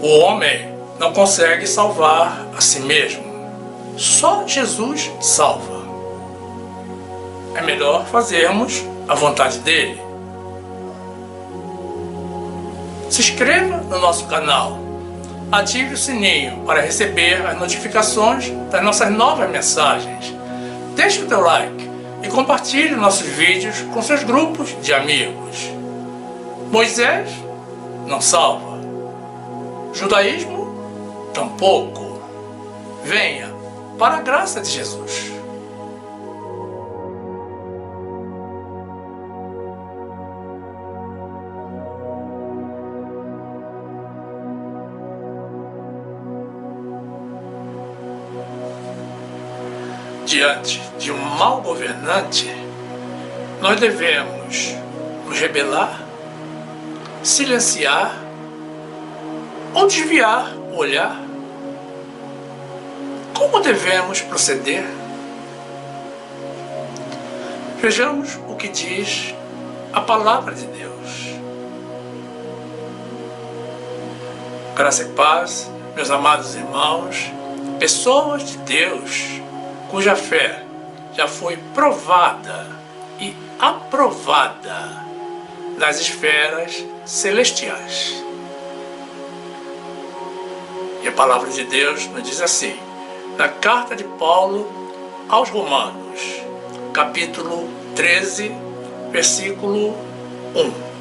O homem não consegue salvar a si mesmo. Só Jesus salva. É melhor fazermos a vontade dele. Se inscreva no nosso canal. Ative o sininho para receber as notificações das nossas novas mensagens. Deixe o teu like e compartilhe nossos vídeos com seus grupos de amigos. Moisés não salva. Judaísmo, tampouco. Venha para a graça de Jesus. Diante de um mau governante, nós devemos nos rebelar, silenciar ou desviar o olhar? Como devemos proceder? Vejamos o que diz a palavra de Deus. Graça e paz, meus amados irmãos, pessoas de Deus, cuja fé já foi provada e aprovada nas esferas celestiais. E a palavra de Deus nos diz assim, na carta de Paulo aos Romanos, capítulo 13, versículo 1.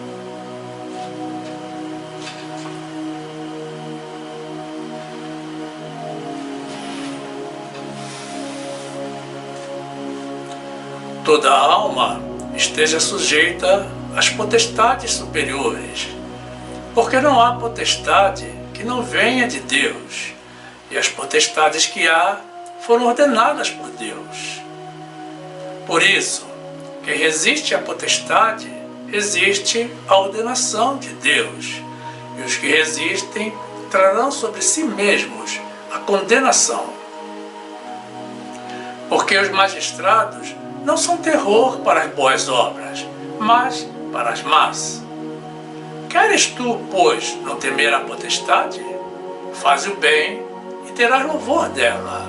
Toda alma esteja sujeita às potestades superiores, porque não há potestade que não venha de Deus, e as potestades que há foram ordenadas por Deus. Por isso, quem resiste à potestade, resiste à ordenação de Deus, e os que resistem trarão sobre si mesmos a condenação. Porque os magistrados não são terror para as boas obras, mas para as más. Queres tu, pois, não temer a potestade? Faz o bem e terás louvor dela,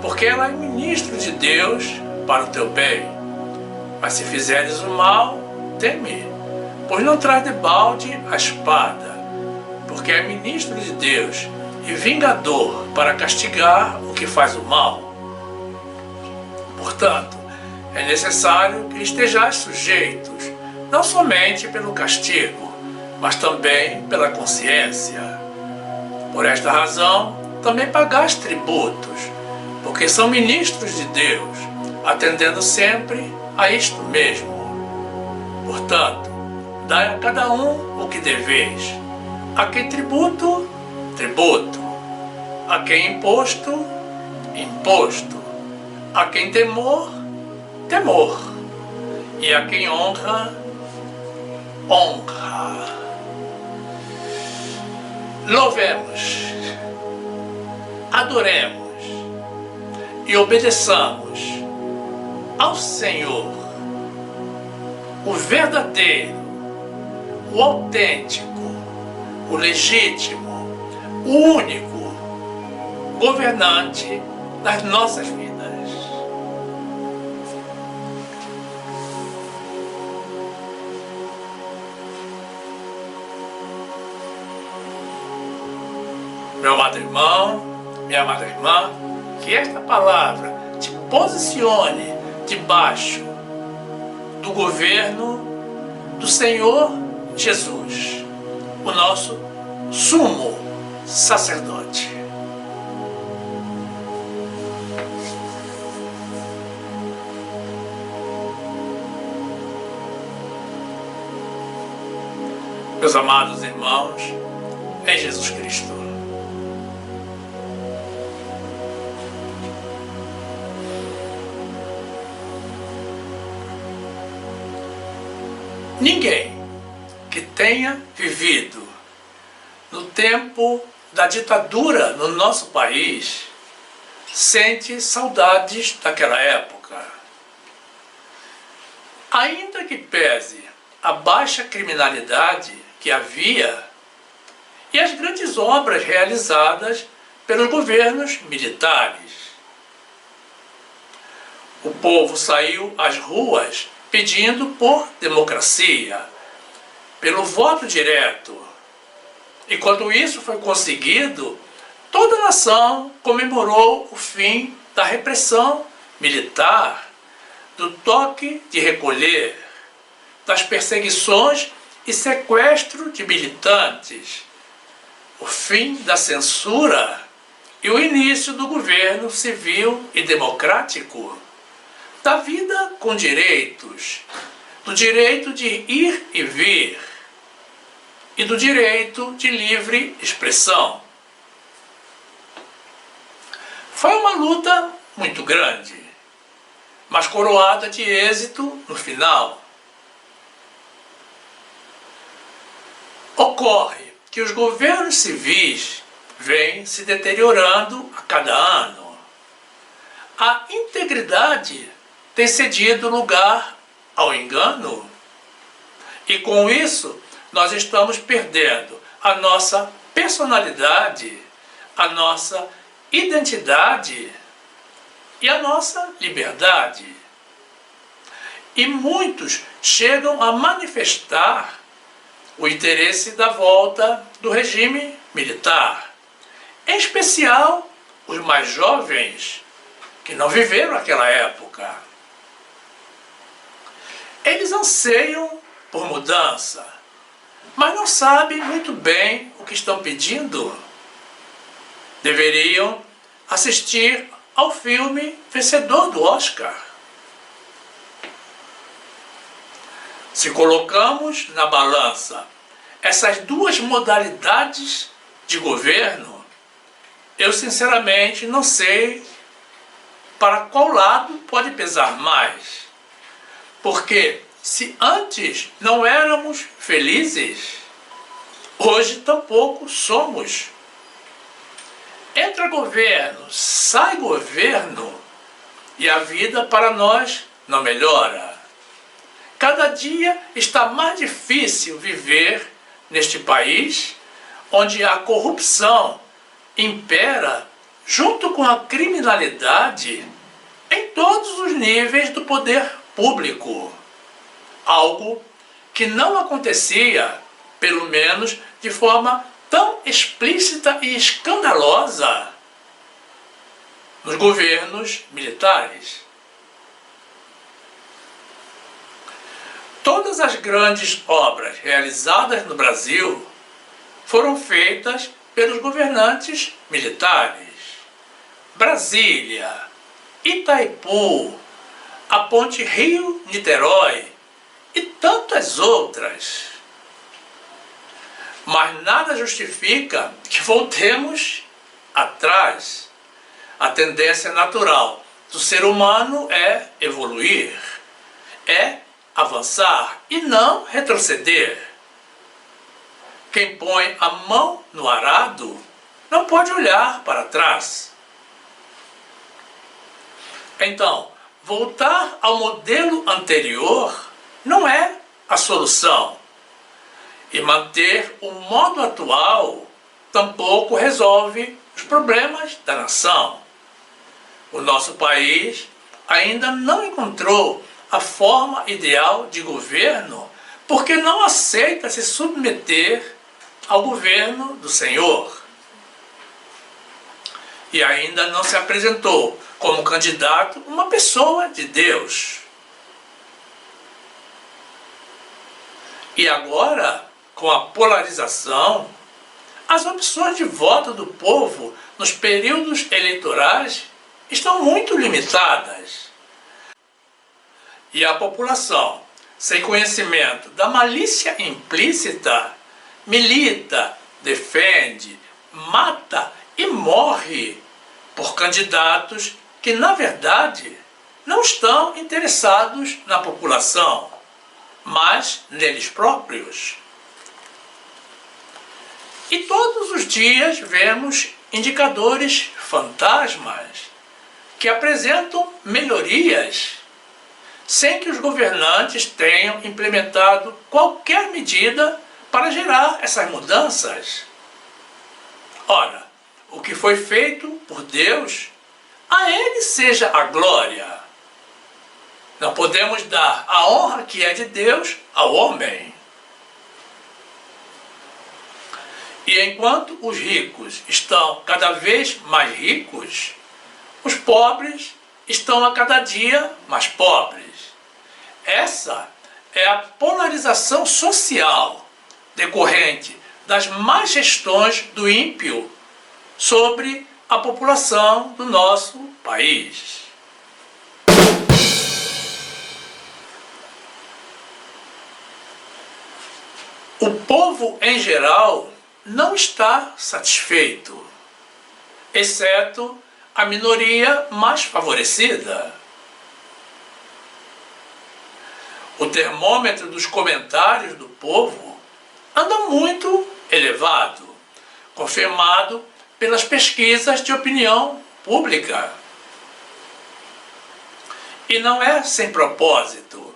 porque ela é ministro de Deus para o teu bem. Mas se fizeres o mal, teme, pois não traz debalde a espada, porque é ministro de Deus e vingador para castigar o que faz o mal. Portanto, é necessário que estejais sujeitos, não somente pelo castigo, mas também pela consciência. Por esta razão, também pagais tributos, porque são ministros de Deus, atendendo sempre a isto mesmo. Portanto, dai a cada um o que deveis. A quem tributo, tributo. A quem imposto, imposto. A quem temor, temor. E a quem honra, honra. Louvemos, adoremos e obedeçamos ao Senhor, o verdadeiro, o autêntico, o legítimo, o único governante das nossas vidas. Meu amado irmão, minha amada irmã, que esta palavra te posicione debaixo do governo do Senhor Jesus, o nosso sumo sacerdote. Meus amados irmãos, em Jesus Cristo, Ninguém que tenha vivido no tempo da ditadura no nosso país sente saudades daquela época. Ainda que pese a baixa criminalidade que havia e as grandes obras realizadas pelos governos militares. O povo saiu às ruas pedindo por democracia, pelo voto direto. E quando isso foi conseguido, toda a nação comemorou o fim da repressão militar, do toque de recolher, das perseguições e sequestro de militantes, o fim da censura e o início do governo civil e democrático, da vida com direitos, do direito de ir e vir e do direito de livre expressão. Foi uma luta muito grande, mas coroada de êxito no final. Ocorre que os governos civis vêm se deteriorando a cada ano. A integridade tem cedido lugar ao engano. E com isso, nós estamos perdendo a nossa personalidade, a nossa identidade e a nossa liberdade. E muitos chegam a manifestar o interesse da volta do regime militar, em especial os mais jovens que não viveram aquela época. Eles anseiam por mudança, mas não sabem muito bem o que estão pedindo. Deveriam assistir ao filme vencedor do Oscar. Se colocamos na balança essas duas modalidades de governo, eu sinceramente não sei para qual lado pode pesar mais. Porque se antes não éramos felizes, hoje tampouco somos. Entra governo, sai governo e a vida para nós não melhora. Cada dia está mais difícil viver neste país onde a corrupção impera junto com a criminalidade em todos os níveis do poder público. Algo que não acontecia, pelo menos de forma tão explícita e escandalosa, nos governos militares. Todas as grandes obras realizadas no Brasil foram feitas pelos governantes militares. Brasília, Itaipu, a Ponte Rio-Niterói e tantas outras. Mas nada justifica que voltemos atrás. A tendência natural do ser humano é evoluir, é avançar e não retroceder. Quem põe a mão no arado não pode olhar para trás. Então, voltar ao modelo anterior não é a solução. E manter o modo atual tampouco resolve os problemas da nação. O nosso país ainda não encontrou a forma ideal de governo porque não aceita se submeter ao governo do Senhor. E ainda não se apresentou como candidato uma pessoa de Deus. E agora, com a polarização, as opções de voto do povo nos períodos eleitorais estão muito limitadas. E a população, sem conhecimento da malícia implícita, milita, defende, mata e morre por candidatos que, na verdade, não estão interessados na população. mas neles próprios. E todos os dias vemos indicadores fantasmas que apresentam melhorias, sem que os governantes tenham implementado qualquer medida para gerar essas mudanças. Ora, o que foi feito por Deus, a Ele seja a glória. Não podemos dar a honra que é de Deus ao homem. E enquanto os ricos estão cada vez mais ricos, os pobres estão a cada dia mais pobres. Essa é a polarização social decorrente das más gestões do ímpio sobre a população do nosso país. O povo em geral não está satisfeito, exceto a minoria mais favorecida. O termômetro dos comentários do povo anda muito elevado, confirmado pelas pesquisas de opinião pública. E não é sem propósito.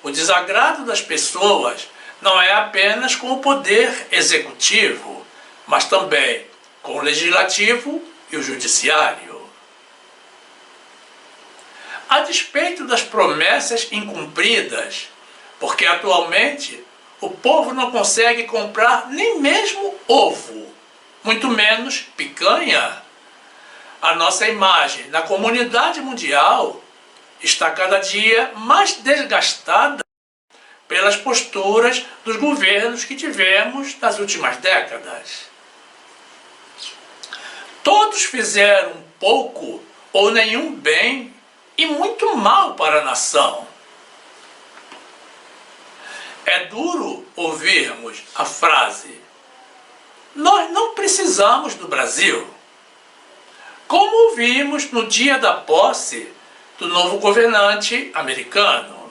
O desagrado das pessoas não é apenas com o poder executivo, mas também com o legislativo e o judiciário. A despeito das promessas incumpridas, porque atualmente o povo não consegue comprar nem mesmo ovo, muito menos picanha, a nossa imagem na comunidade mundial está cada dia mais desgastada pelas posturas dos governos que tivemos nas últimas décadas. Todos fizeram pouco ou nenhum bem e muito mal para a nação. É duro ouvirmos a frase: nós não precisamos do Brasil, como ouvimos no dia da posse do novo governante americano.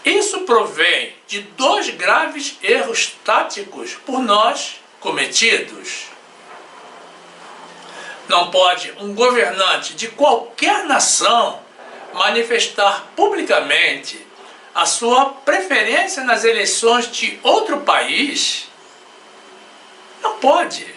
Isso provém de dois graves erros táticos por nós cometidos. Não pode um governante de qualquer nação manifestar publicamente a sua preferência nas eleições de outro país. Não pode.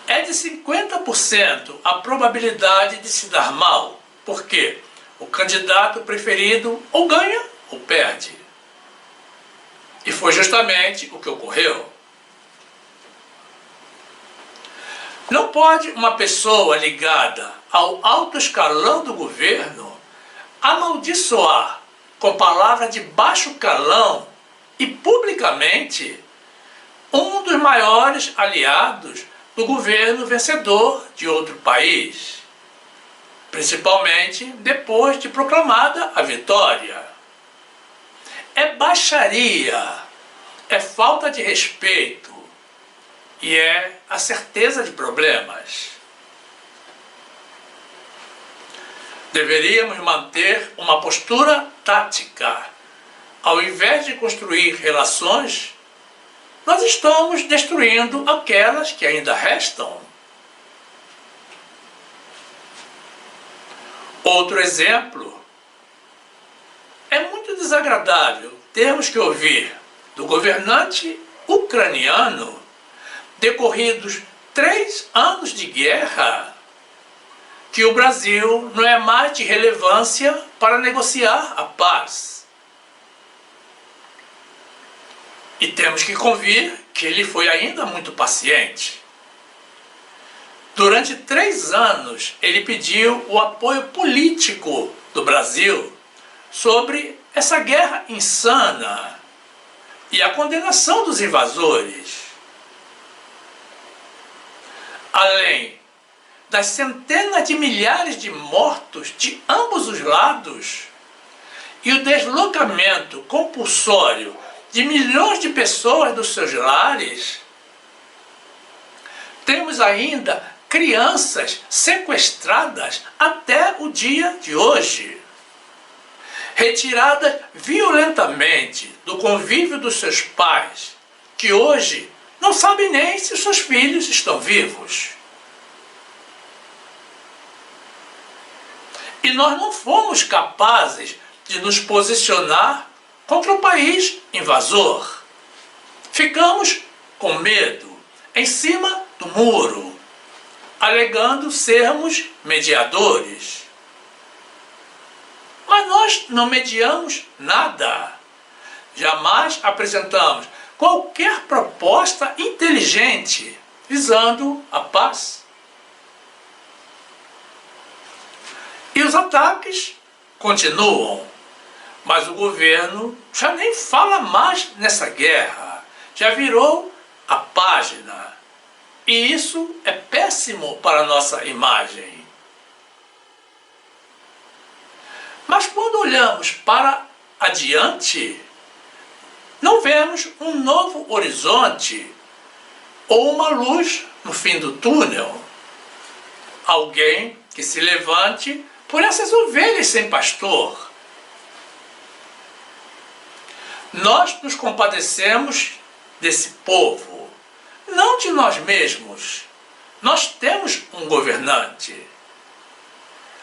É de 50% a probabilidade de se dar mal, porque o candidato preferido ou ganha ou perde. E foi justamente o que ocorreu. Não pode uma pessoa ligada ao alto escalão do governo amaldiçoar com palavras de baixo calão e publicamente um dos maiores aliados do governo vencedor de outro país, principalmente depois de proclamada a vitória. É baixaria, é falta de respeito e é a certeza de problemas. Deveríamos manter uma postura tática. Ao invés de construir relações, nós estamos destruindo aquelas que ainda restam. Outro exemplo: é muito desagradável termos que ouvir do governante ucraniano, decorridos 3 anos de guerra, que o Brasil não é mais de relevância para negociar a paz. E temos que convir que ele foi ainda muito paciente. Durante 3 anos, ele pediu o apoio político do Brasil sobre essa guerra insana e a condenação dos invasores. Além das centenas de milhares de mortos de ambos os lados e o deslocamento compulsório de milhões de pessoas dos seus lares, temos ainda crianças sequestradas até o dia de hoje. retiradas violentamente do convívio dos seus pais, que hoje não sabem nem se seus filhos estão vivos. E nós não fomos capazes de nos posicionar contra o país invasor. Ficamos com medo, em cima do muro, alegando sermos mediadores. Mas nós não mediamos nada. Jamais apresentamos qualquer proposta inteligente visando a paz. E os ataques continuam, mas o governo já nem fala mais nessa guerra, já virou a página. E isso é péssimo para a nossa imagem. Mas quando olhamos para adiante, não vemos um novo horizonte ou uma luz no fim do túnel. Alguém que se levante por essas ovelhas sem pastor. Nós nos compadecemos desse povo, não de nós mesmos. Nós temos um governante.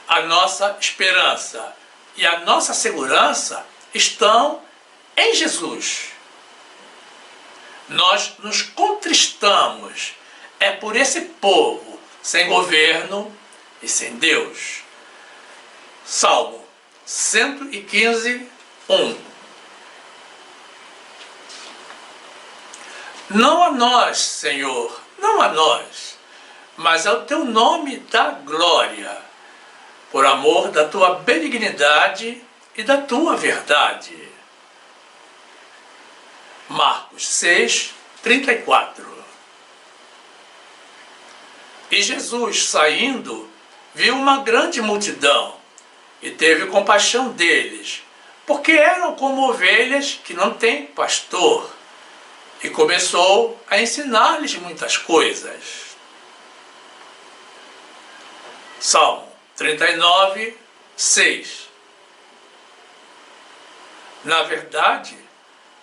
A nossa esperança e a nossa segurança estão em Jesus. Nós nos contristamos por esse povo sem governo e sem Deus. Salmo 115, 1. Não a nós, Senhor, não a nós, mas ao teu nome dá glória, por amor da tua benignidade e da tua verdade. Marcos 6, 34. E Jesus, saindo, viu uma grande multidão e teve compaixão deles, porque eram como ovelhas que não têm pastor, e começou a ensinar-lhes muitas coisas. Salmo 39, 6. Na verdade,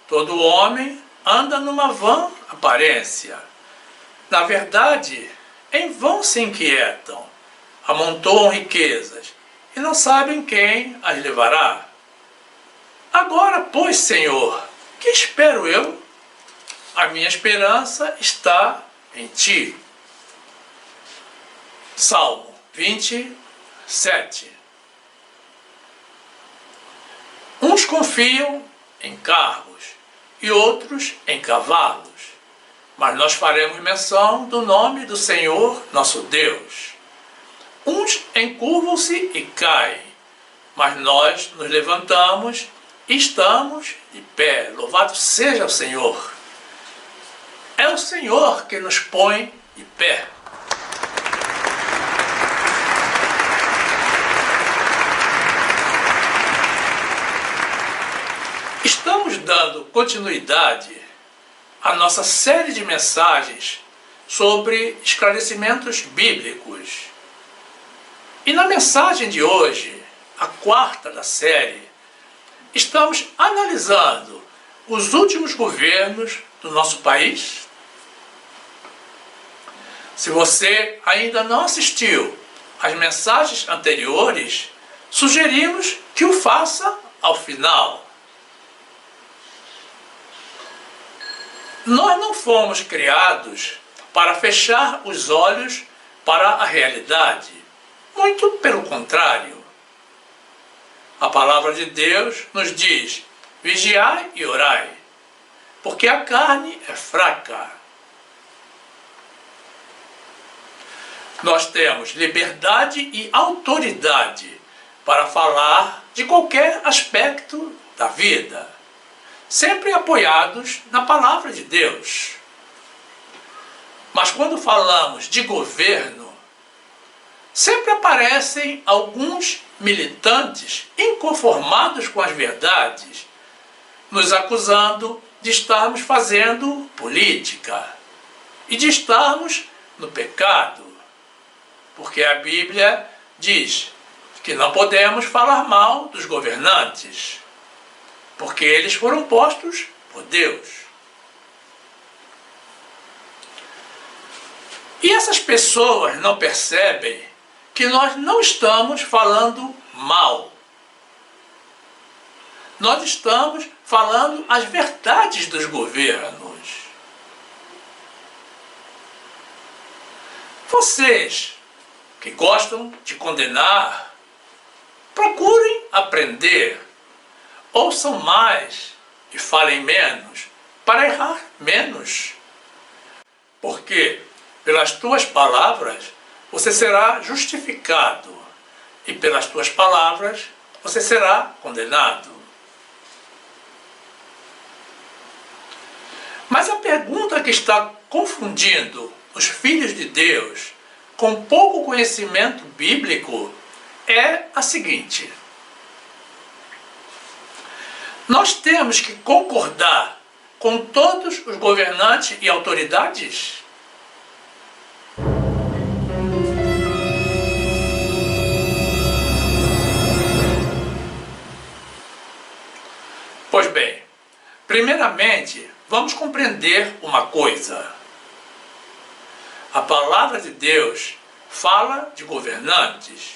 todo homem anda numa vã aparência. Na verdade, em vão se inquietam, amontoam riquezas e não sabem quem as levará. Agora, pois, Senhor, que espero eu? A minha esperança está em ti. Salmo 27. Uns confiam em carros e outros em cavalos, mas nós faremos menção do nome do Senhor nosso Deus. Uns encurvam-se e caem, mas nós nos levantamos e estamos de pé. Louvado seja o Senhor! É o Senhor que nos põe de pé. Estamos dando continuidade à nossa série de mensagens sobre esclarecimentos bíblicos. E na mensagem de hoje, a quarta da série, estamos analisando os últimos governos do nosso país. Se você ainda não assistiu às mensagens anteriores, sugerimos que o faça ao final. Nós não fomos criados para fechar os olhos para a realidade. Muito pelo contrário. A palavra de Deus nos diz: vigiai e orai, porque a carne é fraca. Nós temos liberdade e autoridade para falar de qualquer aspecto da vida, sempre apoiados na palavra de Deus. Mas quando falamos de governo, sempre aparecem alguns militantes inconformados com as verdades, nos acusando de estarmos fazendo política e de estarmos no pecado. Porque a Bíblia diz: que não podemos falar mal dos governantes, porque eles foram postos por Deus. E essas pessoas não percebem que nós não estamos falando mal. Nós estamos falando as verdades dos governos. Vocês que gostam de condenar, procurem aprender, ouçam mais e falem menos, para errar menos. Porque pelas tuas palavras você será justificado e pelas tuas palavras você será condenado. Mas a pergunta que está confundindo os filhos de Deus com pouco conhecimento bíblico é a seguinte: nós temos que concordar com todos os governantes e autoridades? Pois bem, primeiramente, vamos compreender uma coisa. A palavra de Deus fala de governantes,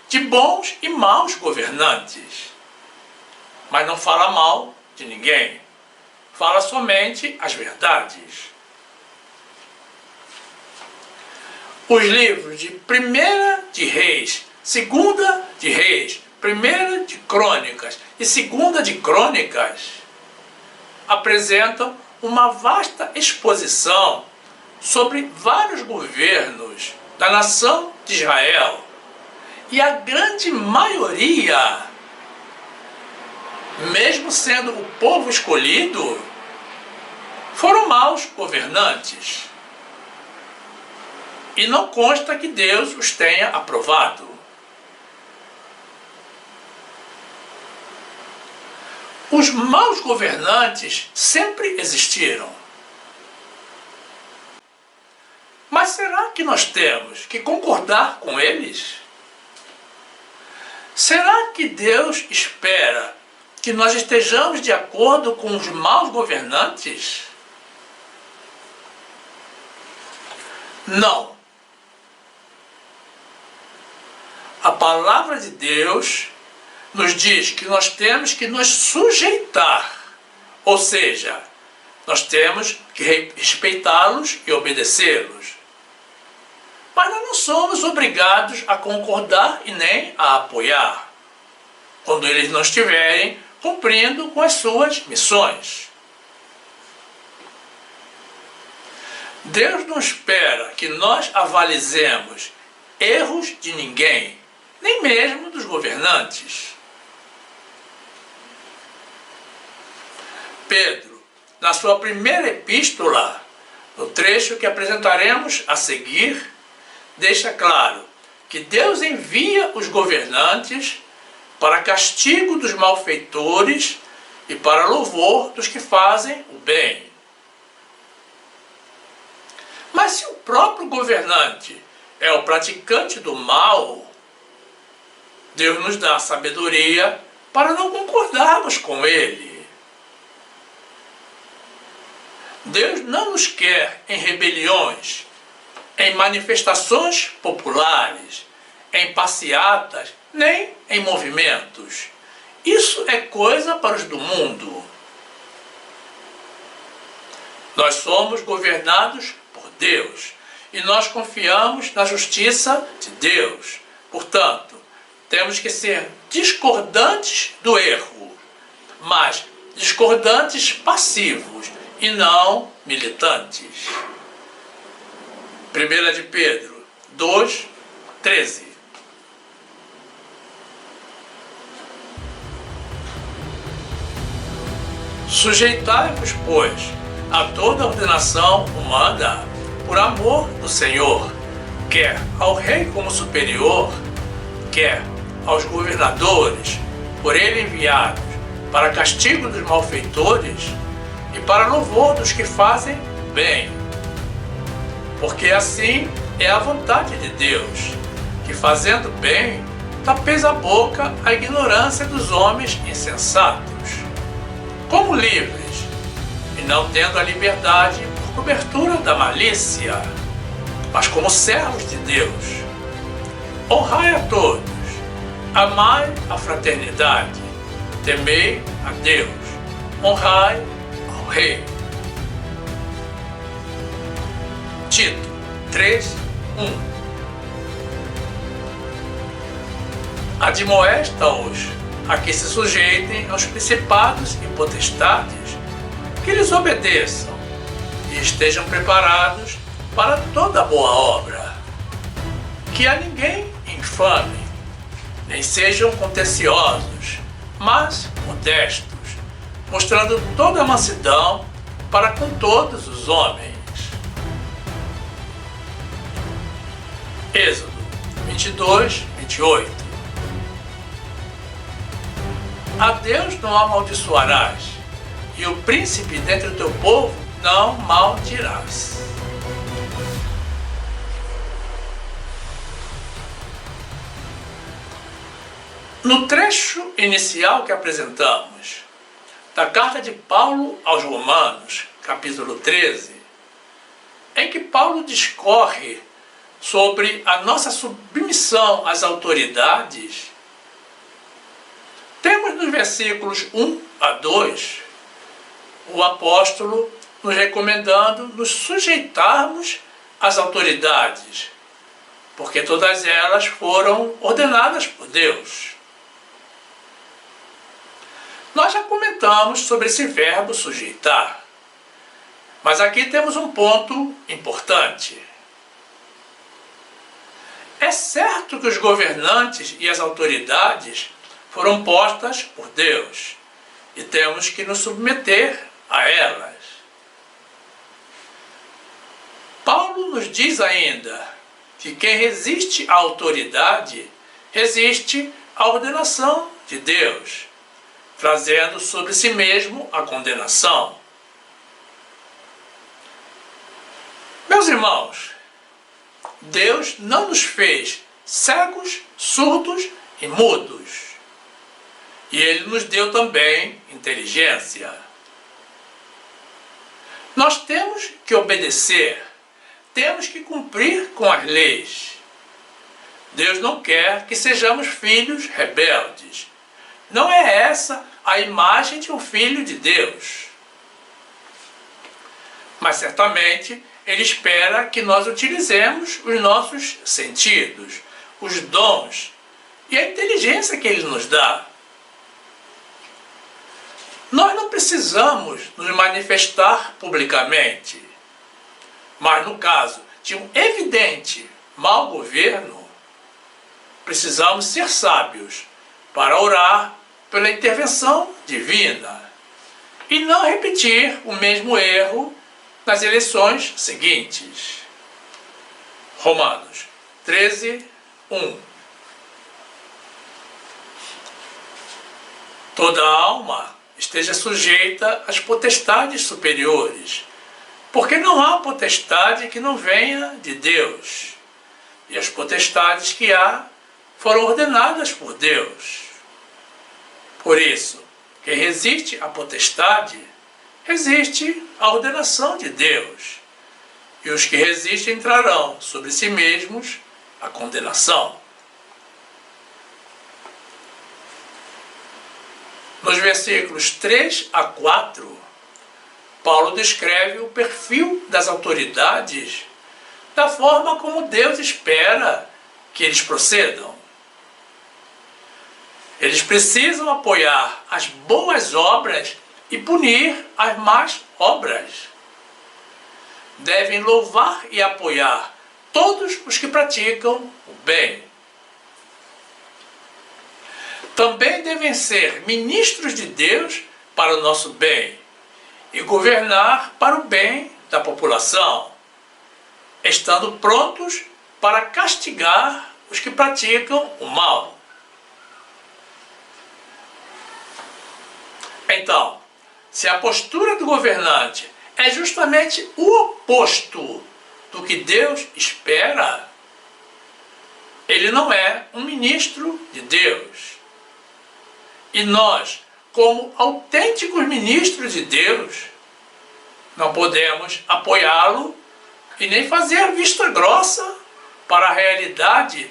de bons e maus governantes, mas não fala mal de ninguém, fala somente as verdades. Os livros de 1 de Reis, 2 de Reis, 1 de Crônicas e 2 de Crônicas apresentam uma vasta exposição sobre vários governos da nação de Israel, e a grande maioria, mesmo sendo o povo escolhido, foram maus governantes. E não consta que Deus os tenha aprovado. Os maus governantes sempre existiram. Mas será que nós temos que concordar com eles? Será que Deus espera que nós estejamos de acordo com os maus governantes? Não. A palavra de Deus nos diz que nós temos que nos sujeitar, ou seja, nós temos que respeitá-los e obedecê-los. Mas nós não somos obrigados a concordar e nem a apoiar, quando eles não estiverem cumprindo com as suas missões. Deus não espera que nós avalizemos erros de ninguém, nem mesmo dos governantes. Pedro, na sua primeira epístola, no trecho que apresentaremos a seguir, deixa claro que Deus envia os governantes para castigo dos malfeitores e para louvor dos que fazem o bem. Mas se o próprio governante é o praticante do mal, Deus nos dá sabedoria para não concordarmos com ele. Deus não nos quer em rebeliões, em manifestações populares, em passeatas, nem em movimentos. Isso é coisa para os do mundo. Nós somos governados por Deus e nós confiamos na justiça de Deus. Portanto, temos que ser discordantes do erro, mas discordantes passivos e não militantes. 1 de Pedro 2:13. Sujeitai-vos, pois, a toda ordenação humana, por amor do Senhor, quer ao rei como superior, quer aos governadores, por ele enviados, para castigo dos malfeitores e para louvor dos que fazem bem. Porque assim é a vontade de Deus, que fazendo bem tapeis a boca à ignorância dos homens insensatos, como livres, e não tendo a liberdade por cobertura da malícia, mas como servos de Deus. Honrai a todos, amai a fraternidade, temei a Deus, honrai ao Rei. Tito 3:1. Admoesta-os a que se sujeitem aos principados e potestades, que lhes obedeçam e estejam preparados para toda boa obra. Que a ninguém infame, nem sejam contenciosos, mas modestos, mostrando toda a mansidão para com todos os homens. Êxodo 22:28. A Deus não amaldiçoarás, e o príncipe dentre o teu povo não maldirás. No trecho inicial que apresentamos, da carta de Paulo aos Romanos, capítulo 13, em que Paulo discorre sobre a nossa submissão às autoridades, temos nos versículos 1-2 o apóstolo nos recomendando nos sujeitarmos às autoridades, porque todas elas foram ordenadas por Deus. Nós já comentamos sobre esse verbo sujeitar, mas aqui temos um ponto importante. É certo que os governantes e as autoridades foram postas por Deus e temos que nos submeter a elas. Paulo nos diz ainda que quem resiste à autoridade resiste à ordenação de Deus, trazendo sobre si mesmo a condenação. Meus irmãos, Deus não nos fez cegos, surdos e mudos. E Ele nos deu também inteligência. Nós temos que obedecer, temos que cumprir com as leis. Deus não quer que sejamos filhos rebeldes. Não é essa a imagem de um filho de Deus. Mas certamente Ele espera que nós utilizemos os nossos sentidos, os dons e a inteligência que Ele nos dá. Nós não precisamos nos manifestar publicamente, mas no caso de um evidente mau governo, precisamos ser sábios para orar pela intervenção divina e não repetir o mesmo erro nas eleições seguintes. Romanos 13:1. Toda alma esteja sujeita às potestades superiores, porque não há potestade que não venha de Deus, e as potestades que há foram ordenadas por Deus. Por isso, quem resiste à potestade, resiste à ordenação de Deus, e os que resistem entrarão sobre si mesmos a condenação. Nos versículos 3-4, Paulo descreve o perfil das autoridades da forma como Deus espera que eles procedam. Eles precisam apoiar as boas obras e punir as más obras. Devem louvar e apoiar todos os que praticam o bem. Também devem ser ministros de Deus para o nosso bem e governar para o bem da população, estando prontos para castigar os que praticam o mal. Então, se a postura do governante é justamente o oposto do que Deus espera, ele não é um ministro de Deus. E nós, como autênticos ministros de Deus, não podemos apoiá-lo e nem fazer vista grossa para a realidade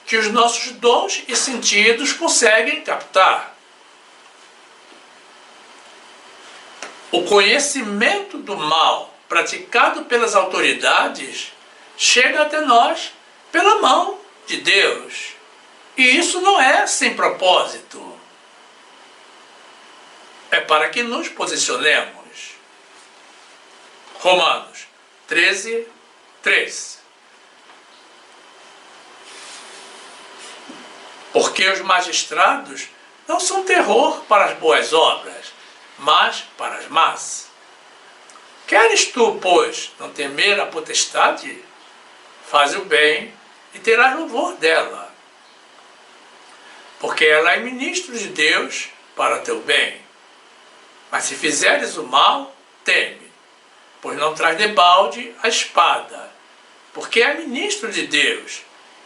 que os nossos dons e sentidos conseguem captar. O conhecimento do mal praticado pelas autoridades chega até nós pela mão de Deus. E isso não é sem propósito. É para que nos posicionemos. Romanos 13, 3. Porque os magistrados não são terror para as boas obras, mas para as más. Queres tu, pois, não temer a potestade? Faz o bem e terás louvor dela. Porque ela é ministro de Deus para teu bem. Mas se fizeres o mal, teme, pois não traz debalde a espada, porque é ministro de Deus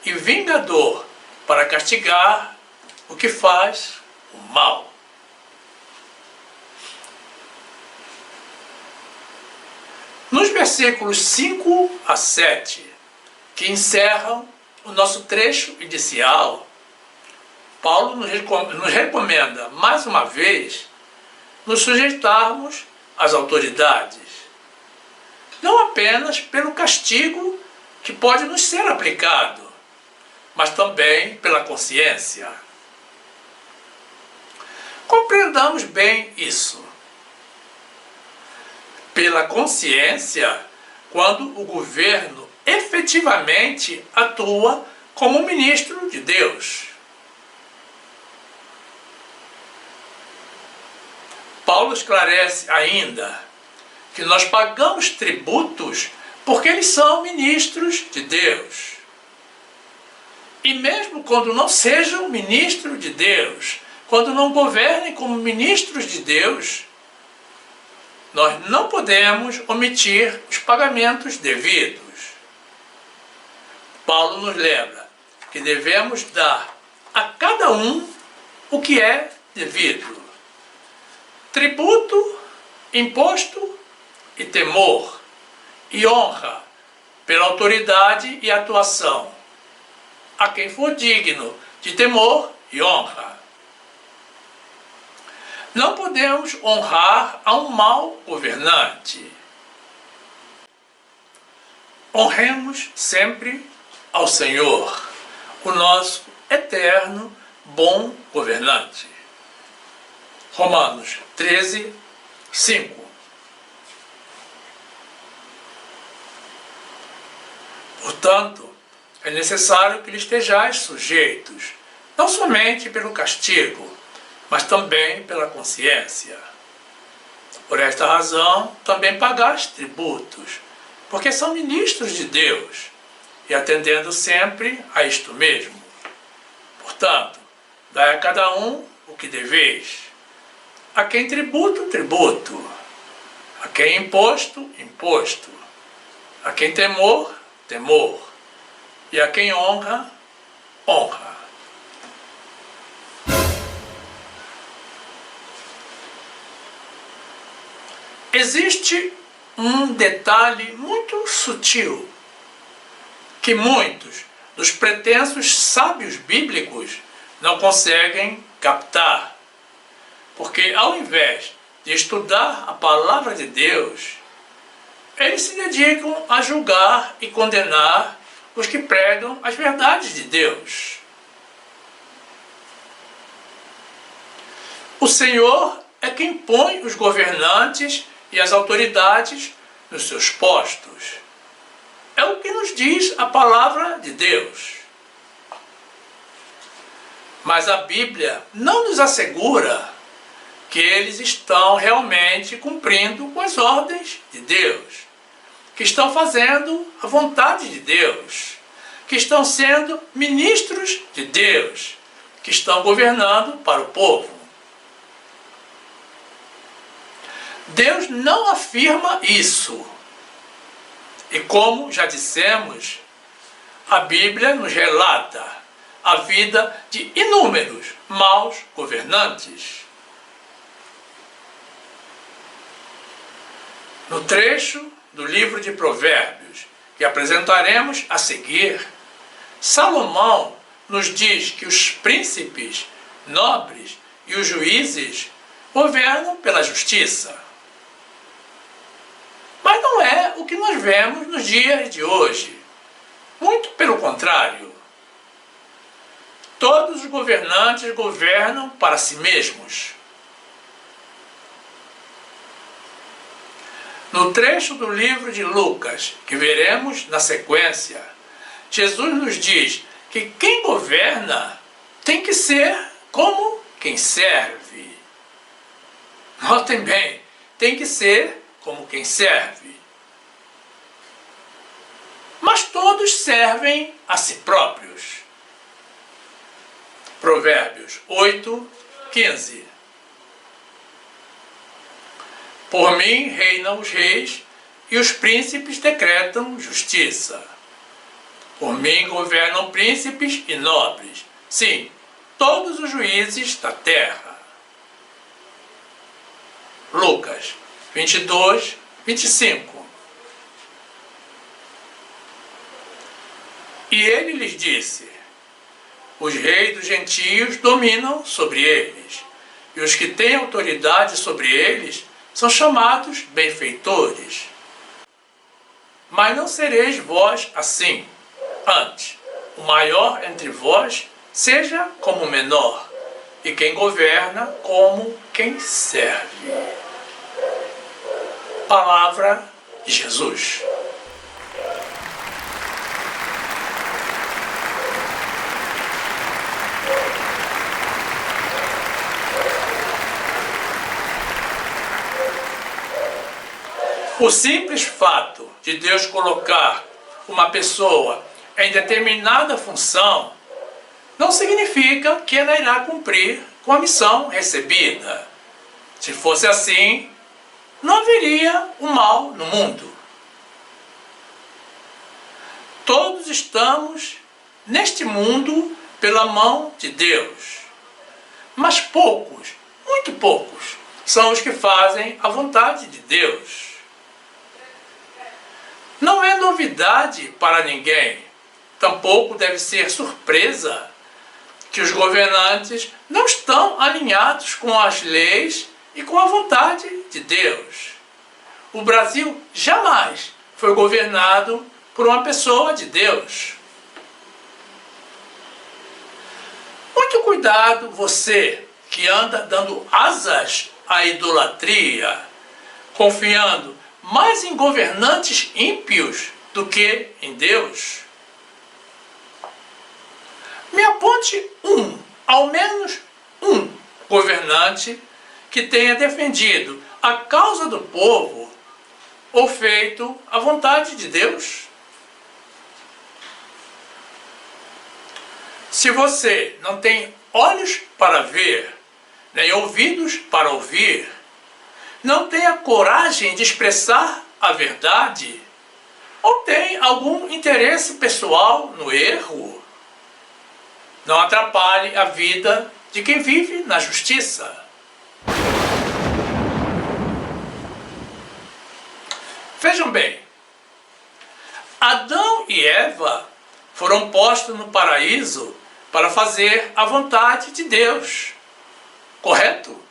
e vingador para castigar o que faz o mal. Nos versículos 5 a 7, que encerram o nosso trecho inicial, Paulo nos recomenda, mais uma vez, nos sujeitarmos às autoridades, não apenas pelo castigo que pode nos ser aplicado, mas também pela consciência. Compreendamos bem isso. Pela consciência, quando o governo efetivamente atua como ministro de Deus. Paulo esclarece ainda que nós pagamos tributos porque eles são ministros de Deus. E mesmo quando não sejam ministros de Deus, quando não governem como ministros de Deus, nós não podemos omitir os pagamentos devidos. Paulo nos lembra que devemos dar a cada um o que é devido. Tributo, imposto e temor, e honra pela autoridade e atuação, a quem for digno de temor e honra. Não podemos honrar a um mau governante. Honremos sempre ao Senhor, o nosso eterno bom governante. Romanos 13, 5. Portanto, é necessário que lhe estejais sujeitos, não somente pelo castigo, mas também pela consciência. Por esta razão, também pagais tributos, porque são ministros de Deus, e atendendo sempre a isto mesmo. Portanto, dai a cada um o que deveis. A quem tributo, tributo. A quem imposto, imposto. A quem temor, temor. E a quem honra, honra. Existe um detalhe muito sutil que muitos dos pretensos sábios bíblicos não conseguem captar. Porque ao invés de estudar a palavra de Deus, eles se dedicam a julgar e condenar os que pregam as verdades de Deus. O Senhor é quem põe os governantes e as autoridades nos seus postos. É o que nos diz a palavra de Deus. Mas a Bíblia não nos assegura que eles estão realmente cumprindo com as ordens de Deus, que estão fazendo a vontade de Deus, que estão sendo ministros de Deus, que estão governando para o povo. Deus não afirma isso. E como já dissemos, A Bíblia nos relata a vida de inúmeros maus governantes. No trecho do livro de Provérbios, que apresentaremos a seguir, Salomão nos diz que os príncipes, nobres e os juízes governam pela justiça. Mas não é o que nós vemos nos dias de hoje. Muito pelo contrário. Todos os governantes governam para si mesmos. No trecho do livro de Lucas, que veremos na sequência, Jesus nos diz que quem governa tem que ser como quem serve. Notem bem, tem que ser como quem serve. Mas todos servem a si próprios. Provérbios 8, 15. Por mim reinam os reis e os príncipes decretam justiça. Por mim governam príncipes e nobres, sim, todos os juízes da terra. Lucas 22, 25. E ele lhes disse: os reis dos gentios dominam sobre eles, e os que têm autoridade sobre eles são chamados benfeitores. Mas não sereis vós assim. Antes, o maior entre vós seja como o menor, e quem governa como quem serve. Palavra de Jesus. O simples fato de Deus colocar uma pessoa em determinada função não significa que ela irá cumprir com a missão recebida. Se fosse assim, não haveria o mal no mundo. Todos estamos neste mundo pela mão de Deus. Mas poucos, muito poucos, são os que fazem a vontade de Deus. Não é novidade para ninguém, tampouco deve ser surpresa, que os governantes não estão alinhados com as leis e com a vontade de Deus. O Brasil jamais foi governado por uma pessoa de Deus. Muito cuidado você que anda dando asas à idolatria, confiando mais em governantes ímpios do que em Deus. Me aponte ao menos um governante que tenha defendido a causa do povo ou feito a vontade de Deus. Se você não tem olhos para ver, nem ouvidos para ouvir, não tem a coragem de expressar a verdade, ou tem algum interesse pessoal no erro, não atrapalhe a vida de quem vive na justiça. Vejam bem, Adão e Eva foram postos no paraíso para fazer a vontade de Deus, correto?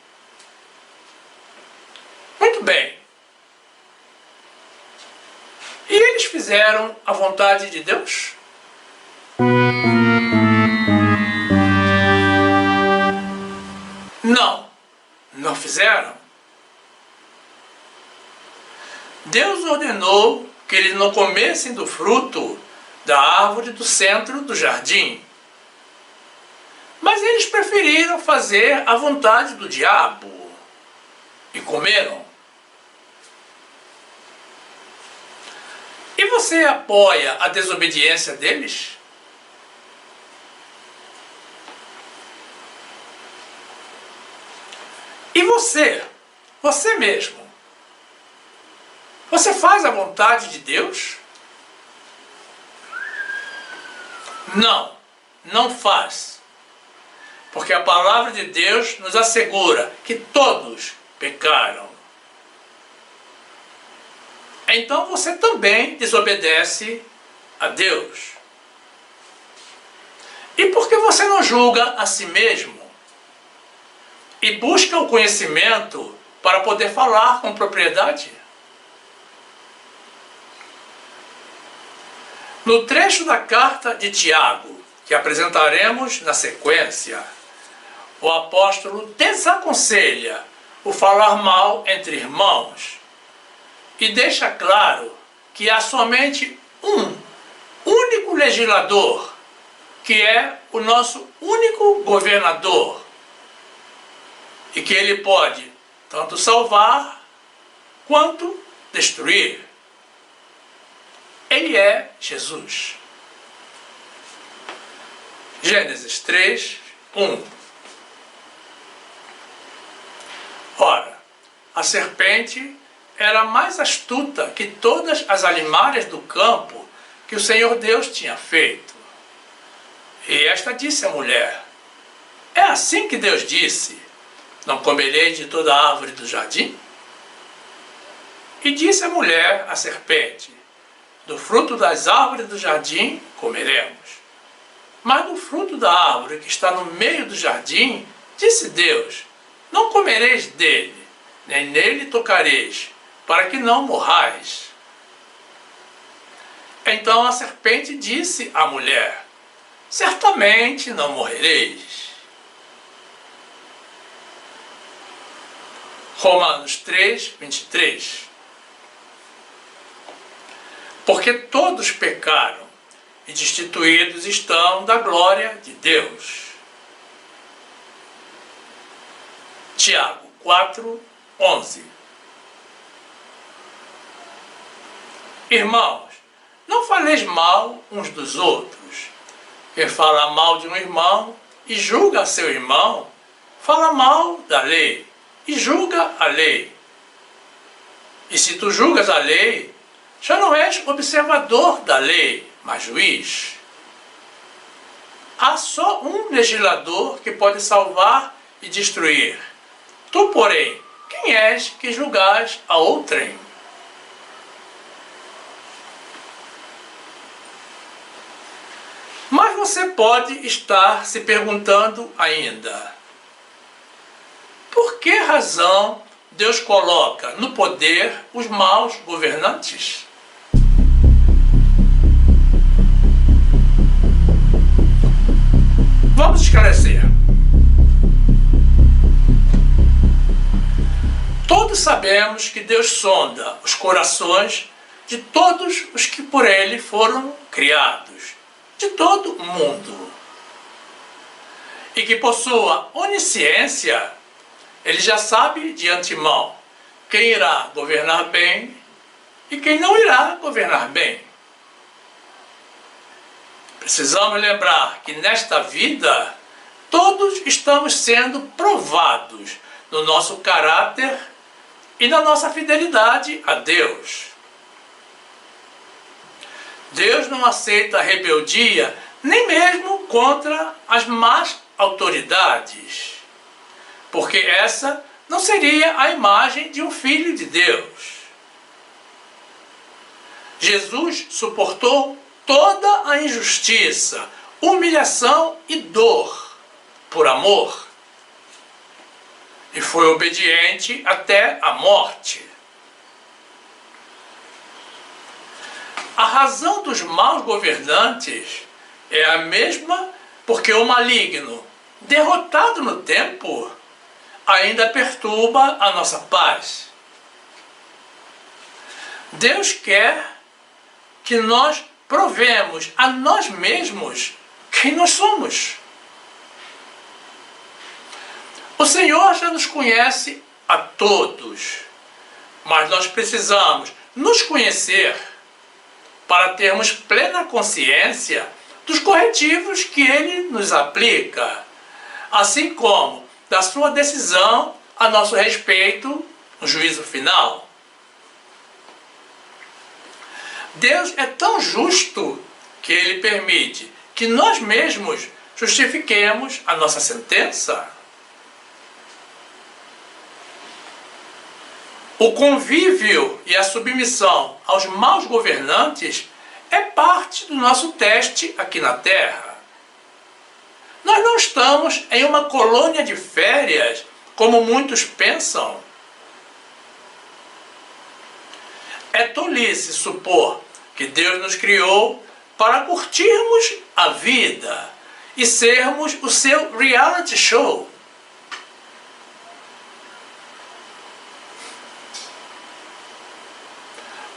Muito bem. E eles fizeram a vontade de Deus? Não, não fizeram. Deus ordenou que eles não comessem do fruto da árvore do centro do jardim. Mas eles preferiram fazer a vontade do diabo e comeram. E você apoia a desobediência deles? E você mesmo, você faz a vontade de Deus? Não, não faz. Porque a palavra de Deus nos assegura que todos pecaram. Então você também desobedece a Deus. E por que você não julga a si mesmo? E busca o conhecimento para poder falar com propriedade? No trecho da carta de Tiago, que apresentaremos na sequência, o apóstolo desaconselha o falar mal entre irmãos e deixa claro que há somente um único legislador, que é o nosso único governador, e que ele pode tanto salvar quanto destruir. Ele é Jesus. Gênesis 3, 1. Ora, a serpente era mais astuta que todas as alimárias do campo que o Senhor Deus tinha feito. E esta disse à mulher: é assim que Deus disse: não comereis de toda a árvore do jardim? E disse a mulher à serpente: do fruto das árvores do jardim comeremos. Mas do fruto da árvore que está no meio do jardim, disse Deus: não comereis dele, nem nele tocareis, para que não morrais. Então a serpente disse à mulher: certamente não morrereis. Romanos 3, 23. Porque todos pecaram e destituídos estão da glória de Deus. Tiago 4, 11. Irmãos, não faleis mal uns dos outros. Quem fala mal de um irmão e julga seu irmão, fala mal da lei e julga a lei. E se tu julgas a lei, já não és observador da lei, mas juiz. Há só um legislador que pode salvar e destruir. Tu, porém, quem és que julgais a outrem? Mas você pode estar se perguntando ainda: por que razão Deus coloca no poder os maus governantes? Vamos esclarecer. Todos sabemos que Deus sonda os corações de todos os que por Ele foram criados, de todo o mundo. E que por sua onisciência, Ele já sabe de antemão quem irá governar bem e quem não irá governar bem. Precisamos lembrar que nesta vida, todos estamos sendo provados no nosso caráter e na nossa fidelidade a Deus. Deus não aceita a rebeldia nem mesmo contra as más autoridades, porque essa não seria a imagem de um filho de Deus. Jesus suportou toda a injustiça, humilhação e dor por amor, e foi obediente até a morte. A razão dos maus governantes é a mesma porque o maligno, derrotado no tempo, ainda perturba a nossa paz. Deus quer que nós provemos a nós mesmos quem nós somos. O Senhor já nos conhece a todos, mas nós precisamos nos conhecer para termos plena consciência dos corretivos que Ele nos aplica, assim como da sua decisão a nosso respeito no juízo final. Deus é tão justo que Ele permite que nós mesmos justifiquemos a nossa sentença? O convívio e a submissão aos maus governantes é parte do nosso teste aqui na Terra. Nós não estamos em uma colônia de férias, como muitos pensam. É tolice supor que Deus nos criou para curtirmos a vida e sermos o seu reality show.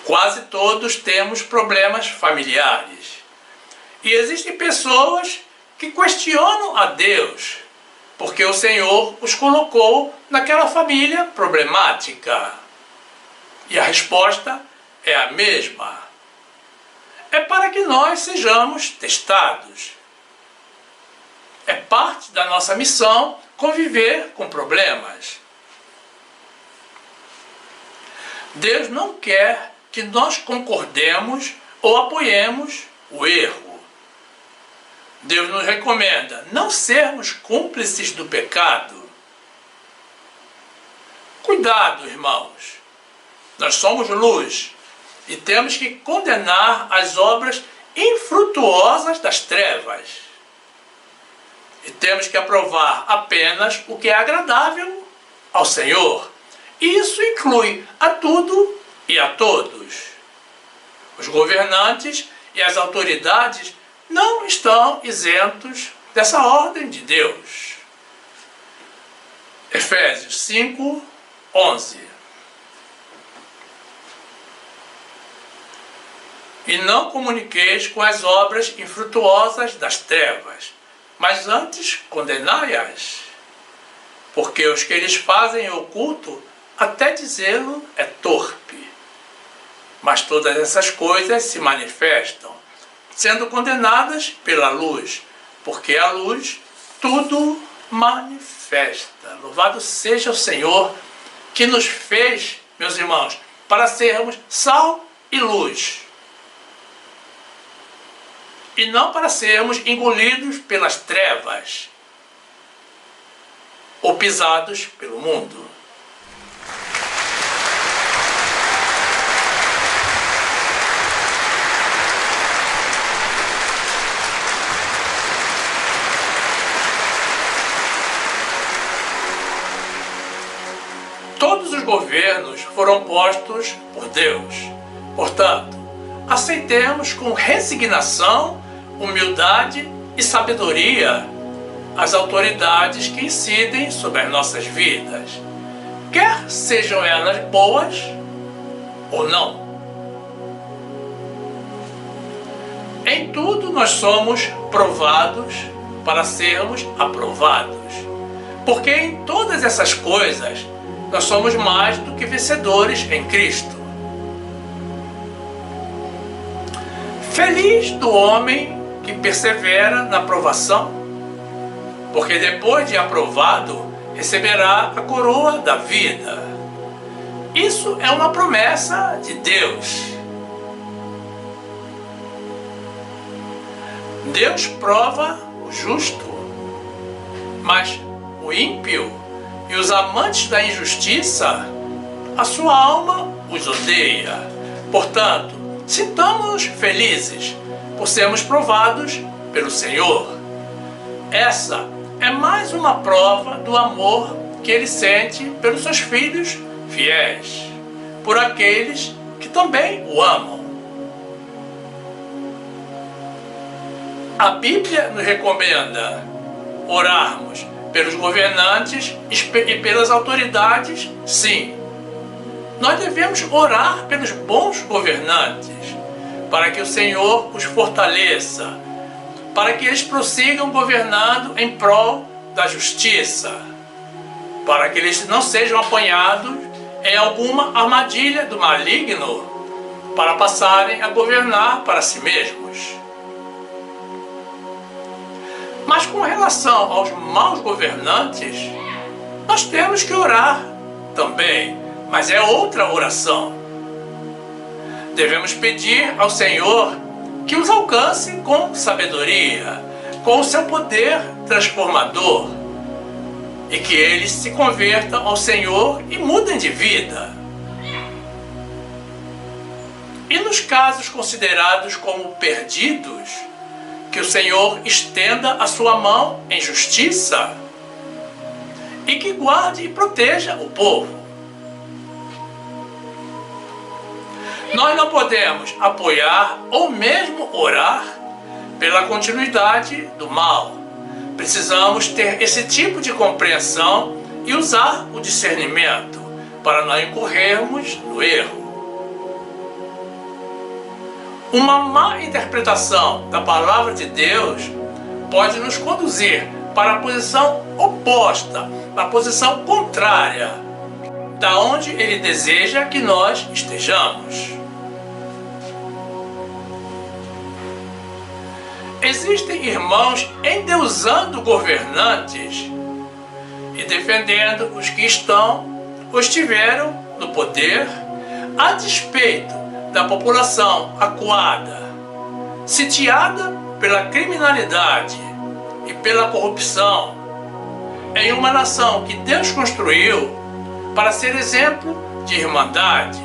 Quase todos temos problemas familiares. E existem pessoas que questionam a Deus, porque o Senhor os colocou naquela família problemática. E a resposta é a mesma. É para que nós sejamos testados. É parte da nossa missão conviver com problemas. Deus não quer que nós concordemos ou apoiemos o erro. Deus nos recomenda não sermos cúmplices do pecado. Cuidado, irmãos. Nós somos luz e temos que condenar as obras infrutuosas das trevas. E temos que aprovar apenas o que é agradável ao Senhor. E isso inclui a tudo e a todos. Os governantes e as autoridades não estão isentos dessa ordem de Deus. Efésios 5, 11. E não comuniqueis com as obras infrutuosas das trevas, mas antes condenai-as. Porque os que eles fazem oculto, até dizê-lo é torpe. Mas todas essas coisas se manifestam, sendo condenadas pela luz, porque a luz tudo manifesta. Louvado seja o Senhor, que nos fez, meus irmãos, para sermos sal e luz. E não para sermos engolidos pelas trevas ou pisados pelo mundo. Todos os governos foram postos por Deus. Portanto, aceitemos com resignação, humildade e sabedoria as autoridades que incidem sobre as nossas vidas, quer sejam elas boas ou não. Em tudo nós somos provados para sermos aprovados, porque em todas essas coisas nós somos mais do que vencedores em Cristo. Feliz do homem que persevera na provação, porque depois de aprovado, receberá a coroa da vida. Isso é uma promessa de Deus. Deus prova o justo, mas o ímpio e os amantes da injustiça, a sua alma os odeia. Portanto, sintamos-nos felizes por sermos provados pelo Senhor. Essa é mais uma prova do amor que Ele sente pelos seus filhos fiéis, por aqueles que também o amam. A Bíblia nos recomenda orarmos pelos governantes e pelas autoridades, sim. Nós devemos orar pelos bons governantes, para que o Senhor os fortaleça, para que eles prossigam governando em prol da justiça, para que eles não sejam apanhados em alguma armadilha do maligno, para passarem a governar para si mesmos. Mas com relação aos maus governantes, nós temos que orar também, mas é outra oração. Devemos pedir ao Senhor que os alcance com sabedoria, com o seu poder transformador, e que eles se convertam ao Senhor e mudem de vida. E nos casos considerados como perdidos, que o Senhor estenda a sua mão em justiça e que guarde e proteja o povo. Nós não podemos apoiar ou mesmo orar pela continuidade do mal. Precisamos ter esse tipo de compreensão e usar o discernimento para não incorrermos no erro. Uma má interpretação da palavra de Deus pode nos conduzir para a posição oposta, a posição contrária, da onde Ele deseja que nós estejamos. Existem irmãos endeusando governantes e defendendo os que estão ou estiveram no poder, a despeito da população acuada, sitiada pela criminalidade e pela corrupção, em uma nação que Deus construiu para ser exemplo de irmandade,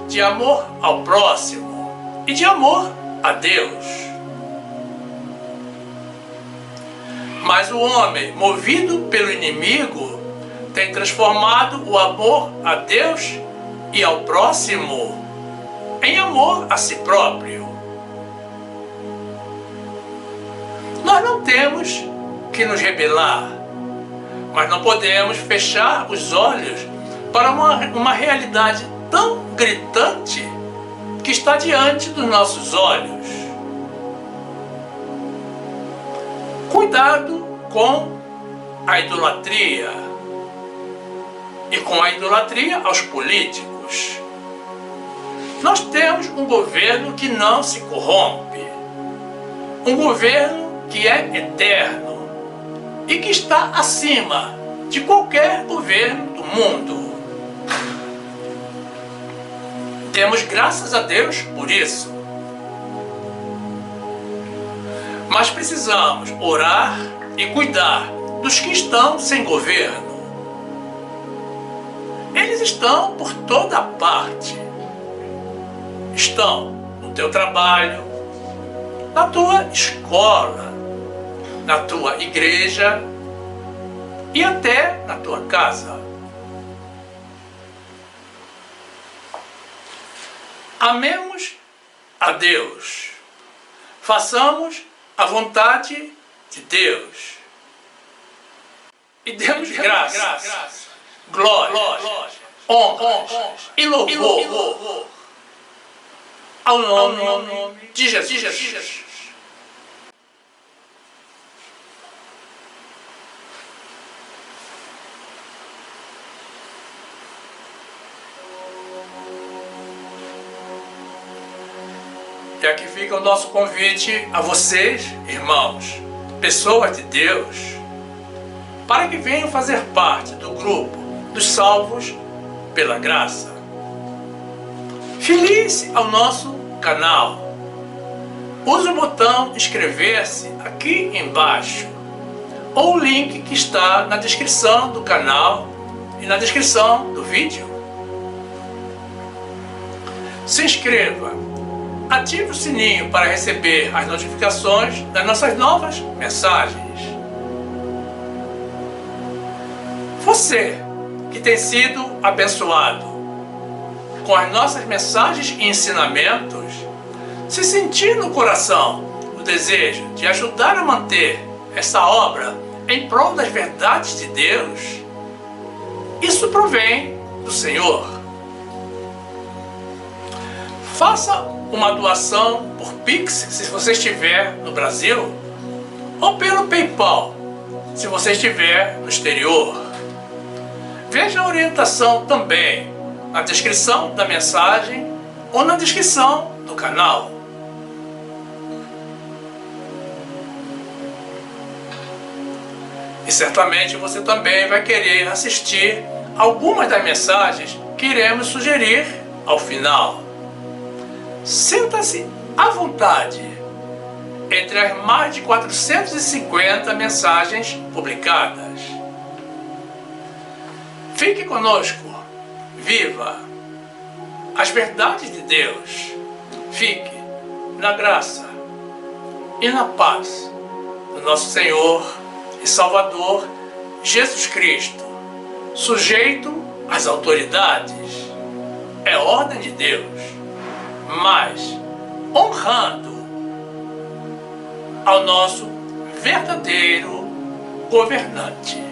de amor ao próximo e de amor a Deus. Mas o homem, movido pelo inimigo, tem transformado o amor a Deus e ao próximo em amor a si próprio. Nós não temos que nos rebelar, mas não podemos fechar os olhos para uma realidade tão gritante que está diante dos nossos olhos. Cuidado com a idolatria e com a idolatria aos políticos. Nós temos um governo que não se corrompe, um governo que é eterno e que está acima de qualquer governo do mundo. Demos graças a Deus por isso. Mas precisamos orar e cuidar dos que estão sem governo. Eles estão por toda parte. Estão no teu trabalho, na tua escola, na tua igreja e até na tua casa. Amemos a Deus. Façamos a vontade de Deus. E demos graças, glória, honra e louvor ao nome de Jesus. E aqui fica o nosso convite a vocês, irmãos, pessoas de Deus, para que venham fazer parte do grupo dos salvos pela graça. Filie-se ao nosso canal. Use o botão inscrever-se aqui embaixo, ou o link que está na descrição do canal e na descrição do vídeo. Se inscreva. Ative o sininho para receber as notificações das nossas novas mensagens. Você que tem sido abençoado com as nossas mensagens e ensinamentos, se sentir no coração o desejo de ajudar a manter essa obra em prol das verdades de Deus, isso provém do Senhor. Faça uma doação por Pix, se você estiver no Brasil, ou pelo PayPal, se você estiver no exterior. Veja a orientação também na descrição da mensagem ou na descrição do canal. E certamente você também vai querer assistir algumas das mensagens que iremos sugerir ao final. Sinta-se à vontade entre as mais de 450 mensagens publicadas. Fique conosco, viva as verdades de Deus, fique na graça e na paz do nosso Senhor e Salvador Jesus Cristo, sujeito às autoridades, é ordem de Deus, mas honrando ao nosso verdadeiro governante.